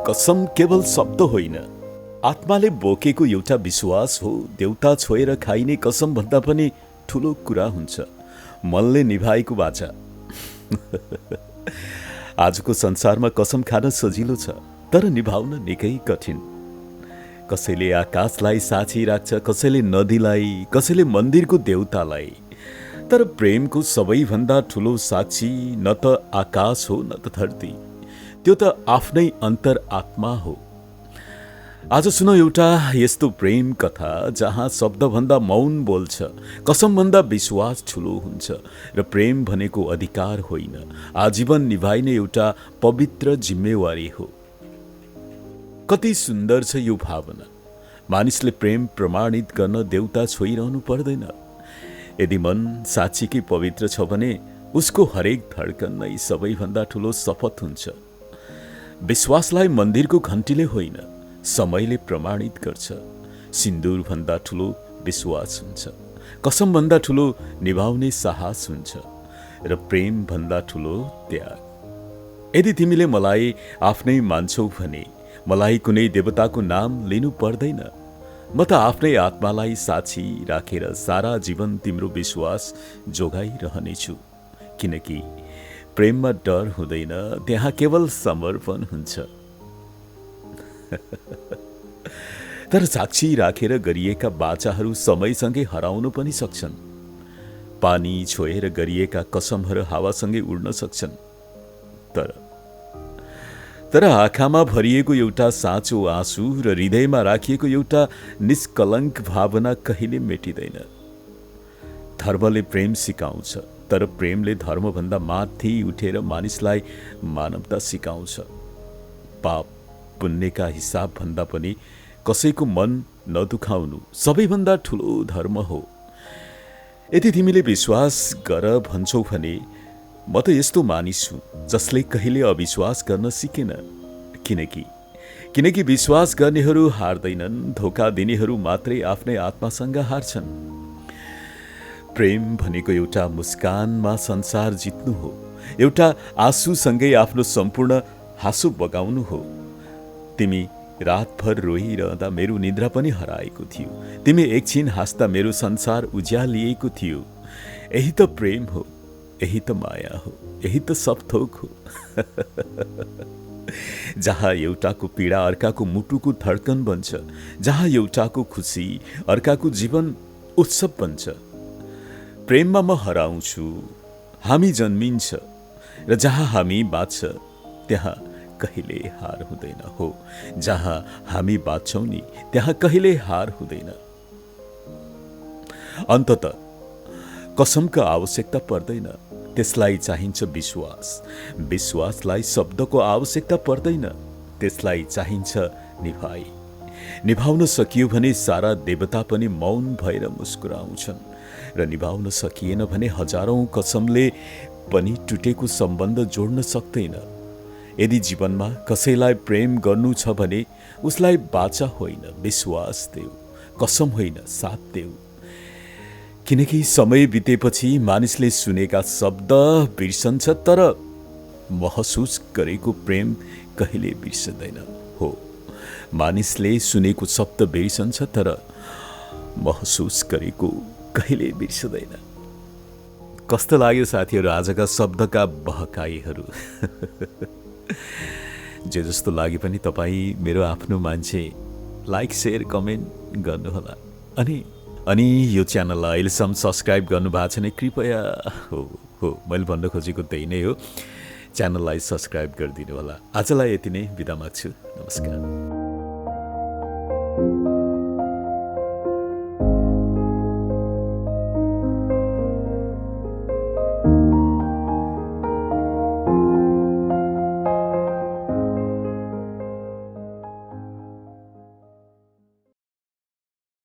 कसम केवल शब्द होइन, आत्माले बोकेको एउटा विश्वास हो। देउता छोएर खाइने कसम भन्दा पनि ठुलो कुरा हुन्छ मनले निभाएको बाचा। आजको संसारमा कसम खान सजिलो छ, तर निभाउन निकै कठिन। कसैले आकाशलाई साक्षी राख्छ, कसैले नदीलाई, कसैले मन्दिरको देउतालाई। तर प्रेमको सबैभन्दा ठुलो साक्षी न त आकाश हो न त धरती, त्यो त आफ्नै अन्तर आत्मा हो। आज सुन एउटा यस्तो प्रेम कथा जहाँ शब्दभन्दा मौन बोल्छ, कसमभन्दा विश्वास ठुलो हुन्छ र प्रेम भनेको अधिकार होइन, आजीवन निभाइने एउटा पवित्र जिम्मेवारी हो। कति सुन्दर छ यो भावना। मानिसले प्रेम प्रमाणित गर्न देउता छोइरहनु पर्दैन। यदि मन साँच्चीकै पवित्र छ भने उसको हरेक धड्कन नै सबैभन्दा ठुलो शपथ हुन्छ। विश्वासलाई मन्दिरको घन्टीले होइन, समयले प्रमाणित गर्छ। सिन्दुरभन्दा ठुलो विश्वास हुन्छ, कसमभन्दा ठुलो निभाउने साहस हुन्छ र प्रेमभन्दा ठुलो त्याग। यदि तिमीले मलाई आफ्नै मान्छौ भने मलाई कुनै देवताको नाम लिनु पर्दैन। म त आफ्नै आत्मालाई साक्षी राखेर सारा जीवन तिम्रो विश्वास जोगाइरहनेछु, किनकि प्रेममा डर हुँदैन, त्यहाँ केवल समर्पण हुन्छ। तर साक्षी राखेर गरिएका बाचाहरू समयसँगै हराउन पनि सक्छन्। पानी छोएर गरिएका कसमहरू हावासँगै उड्न सक्छन्। तर आँखामा भरिएको एउटा साँचो आँसु र हृदयमा राखिएको एउटा निष्कलङ्क भावना कहिले मेटिँदैन। धर्मले प्रेम सिकाउँछ, तर प्रेमले धर्मभन्दा माथि उठेर मानिसलाई मानवता सिकाउँछ। पाप पुण्यका हिसाब भन्दा पनि कसैको मन नदुखाउनु सबैभन्दा ठुलो धर्म हो। यदि तिमीले विश्वास गर भन्छौ भने म त यस्तो मानिस हुँ जसले कहिले अविश्वास गर्न सिकेन। किनकि विश्वास गर्नेहरू हार्दैनन्, धोका दिनेहरू मात्रै आफ्नै आत्मासँग हार्छन्। प्रेम भनेको एउटा मुस्कानमा संसार जित्नु हो, एउटा आँसुसँगै आफ्नो सम्पूर्ण हाँसो बगाउनु हो। तिमी रातभर रोइरहँदा मेरो निद्रा पनि हराएको थियो, तिमी एकछिन हाँस्दा मेरो संसार उज्यालिएको थियो। यही त प्रेम हो, यही त माया हो, यही त सब थोक हो। जहाँ एउटाको पीडा अर्काको मुटुको धड्कन बन्छ, जहाँ एउटाको खुसी अर्काको जीवन उत्सव बन्छ। प्रेममा म हराउँछु, हामी जन्मिन्छ, र जहाँ हामी बाँच्छ त्यहाँ कहिले हार हुँदैन। हो, जहाँ हामी बाँच्छौँ नि त्यहाँ कहिले हार हुँदैन। अन्ततः कसमको आवश्यकता पर्दैन, त्यसलाई चाहिन्छ विश्वास। विश्वासलाई शब्दको आवश्यकता पर्दैन, त्यसलाई चाहिन्छ निभाइ। निभाउन सकियो भने सारा देवता पनि मौन भएर मुस्कुराउँछन्, र निभाउन सकिएन भने हजारौं कसमले पनि टुटेको सम्बन्ध जोड्न सक्दैन। यदि जीवनमा कसैलाई प्रेम गर्नु छ भने उसलाई बाचा होइन, विश्वास देऊ, कसम होइन, साथ देऊ। किनकि समय बितेपछि मानिसले सुनेका शब्द बिर्सन्छ, तर महसुस गरेको प्रेम कहिले बिर्सदैन। हो, मानिसले सुनेको शब्द बिर्सन्छ, तर महसुस गरेको कहिले बिर्सदैन। कस्तो लाग्यो साथीहरू आजका शब्दका बहकाइहरू? जे जस्तो लागे पनि तपाईँ मेरो आफ्नो मान्छे, लाइक शेयर कमेन्ट गर्नुहोला। अनि यो च्यानललाई अहिलेसम्म सब्सक्राइब गर्नुभएको छ भने कृपया हो मैले भन्न खोजेको त्यही नै हो, च्यानललाई सब्सक्राइब गरिदिनु होला। आजलाई यति नै, बिदा माग्छु। नमस्कार।